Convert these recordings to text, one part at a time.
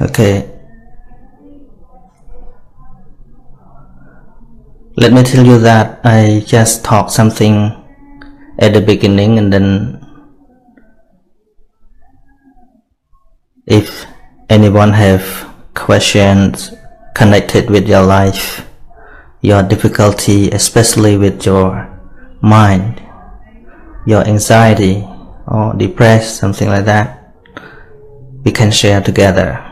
Okay. Let me tell you that I just talked something at the beginning, and then if anyone have questions connected with your life, your difficulty, especially with your mind, your anxiety or depressed, something like that, we can share together.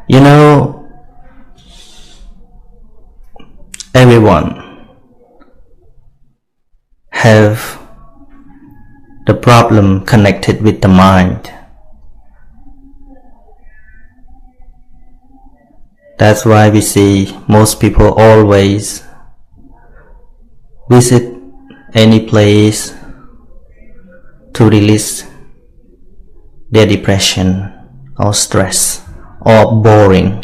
You know, everyone have the problem connected with the mind. That's why we see most people always visit any place to release their depression or stress or boring.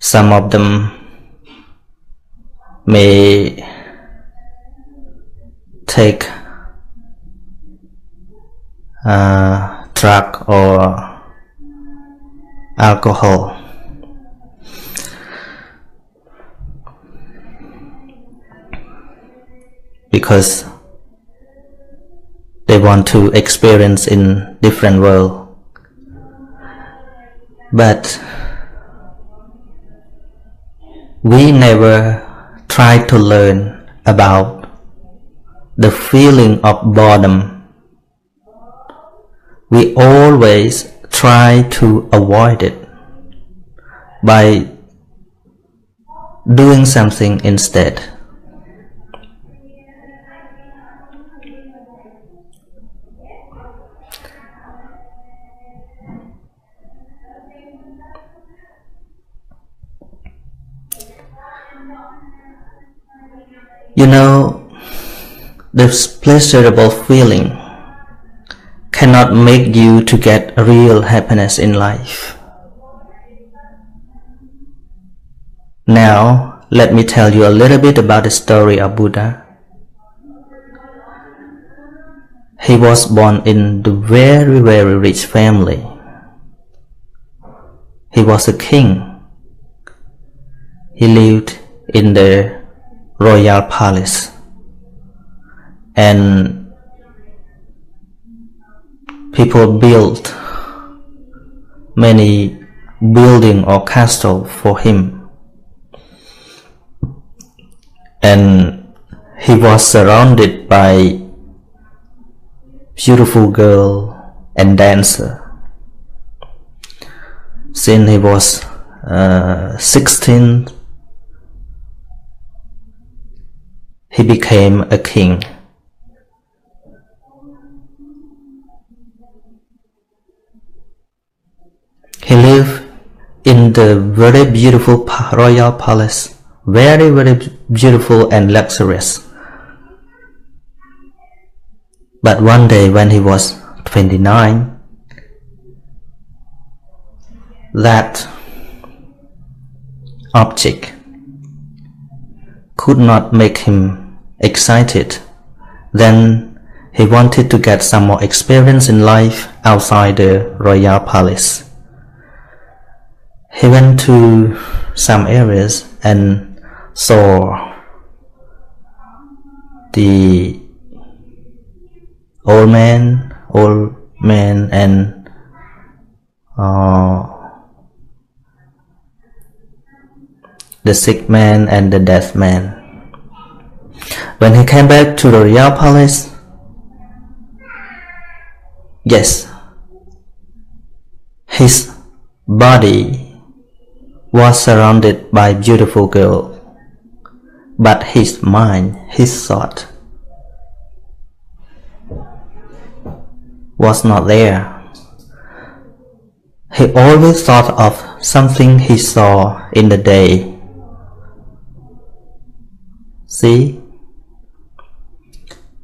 Some of them may take drug or alcohol. Because they want to experience in different world. But we never try to learn about the feeling of boredom. We always try to avoid it by doing something instead. You know, this pleasurable feeling cannot make you to get real happiness in life. Now, let me tell you a little bit about the story of Buddha. He was born in the very, very rich family. He was a king. He lived in the royal palace, and people built many buildings or castles for him, and he was surrounded by beautiful girls and dancers. Since he was 16, he became a king. He lived in the very beautiful royal palace, very, very beautiful and luxurious. But one day when he was 29, that object could not make him excited. Then he wanted to get some more experience in life outside the royal palace. He went to some areas and saw the old man and the sick man and the deaf man. When he came back to the royal palace, yes, his body was surrounded by beautiful girls, but his mind, his thought was not there. He always thought of something he saw in the day. See?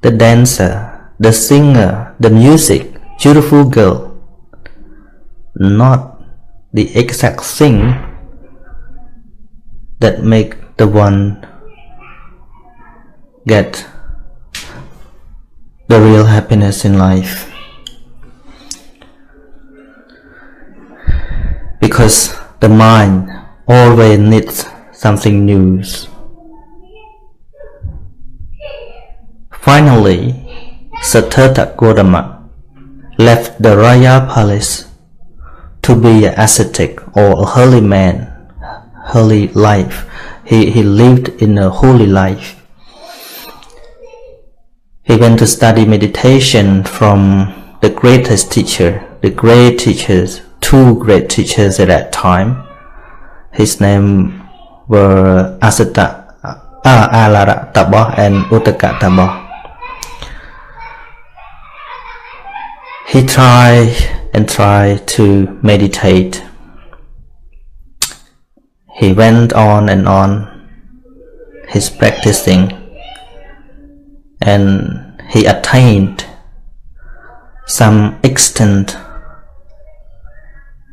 The dancer, the singer, the music, beautiful girl, not the exact thing that make the one get the real happiness in life. Because the mind always needs something new. Finally, Siddhartha Gautama left the royal palace to be an ascetic or a holy man, holy life. He lived in a holy life. He went to study meditation from the greatest teacher, the great teachers, two great teachers at that time. His name were Alara Taba and Uttaka Taba. He tried to meditate. He went on and on, he's practicing, and he attained some extent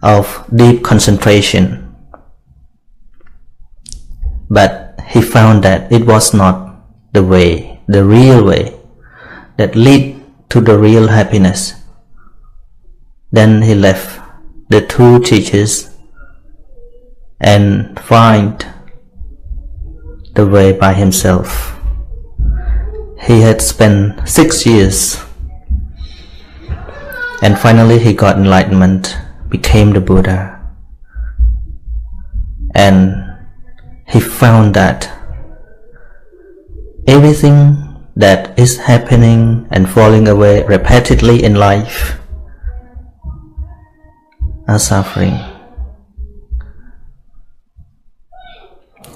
of deep concentration. But he found that it was not the way, the real way, that lead to the real happiness. Then he left the two teachers and find the way by himself. He had spent 6 years, and finally he got enlightenment, became the Buddha, and he found that everything that is happening and falling away repeatedly in life are suffering.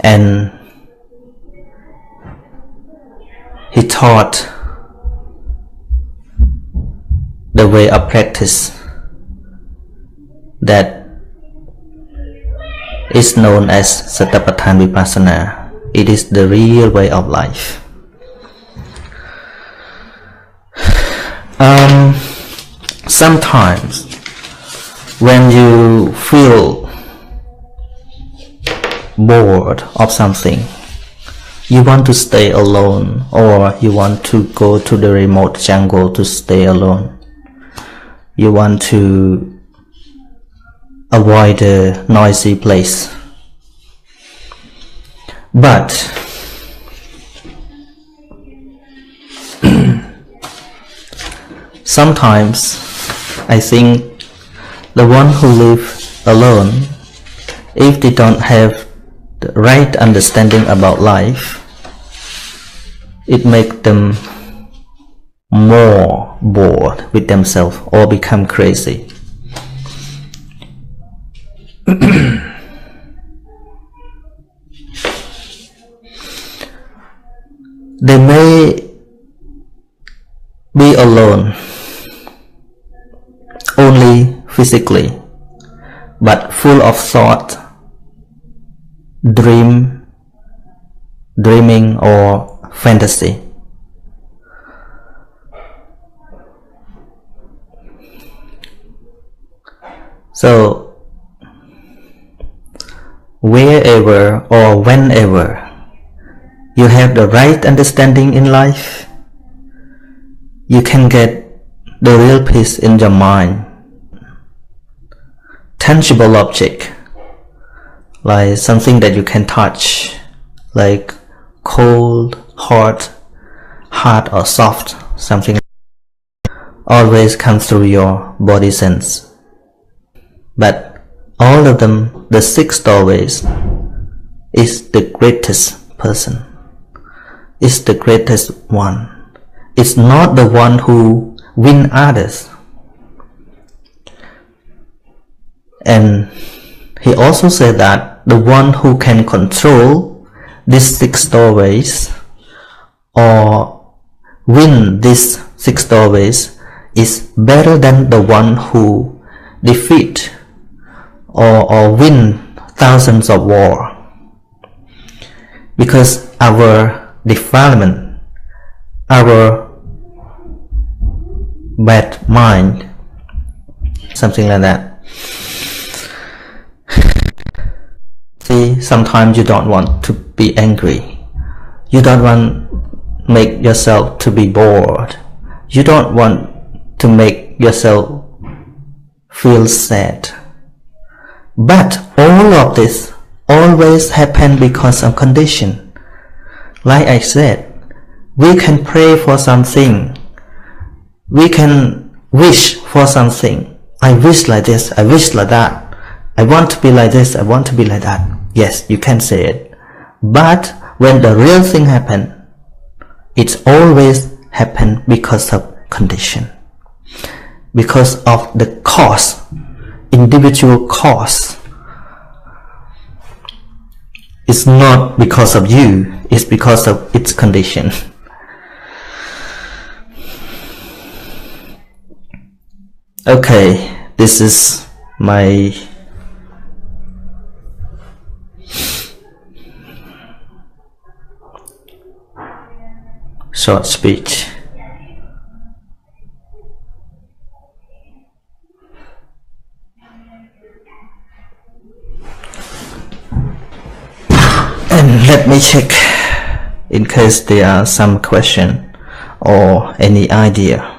And he taught the way of practice that is known as Satipatthana Vipassana. It is the real way of life. Sometimes when you feel bored of something, you want to stay alone, or you want to go to the remote jungle to stay alone. You want to avoid a noisy place. But sometimes I think the one who live alone, if they don't have the right understanding about life, it makes them more bored with themselves or become crazy. They may be alone only physically, but full of thought, dreaming or fantasy. So wherever or whenever you have the right understanding in life, you can get the real peace in your mind. Tangible object, like something that you can touch, like cold, hot or soft, something always comes through your body sense. But all of them, the 6 doorways, is the greatest person, is the greatest one. It's not the one who win others. And he also said that the one who can control these 6 doorways or win these 6 doorways is better than the one who defeat or win thousands of war. Because our defilement, our bad mind, something like that. See, sometimes you don't want to be angry. You don't want to make yourself to be bored. You don't want to make yourself feel sad. But all of this always happen because of condition. Like I said, we can pray for something. We can wish for something. I wish like this, I wish like that. I want to be like this, I want to be like that. Yes, you can say it. But when the real thing happen, it always happen because of condition. Because of the cause, individual cause. It's not because of you, it's because of its condition. Okay, this is my short speech. And let me check in case there are some question or any idea.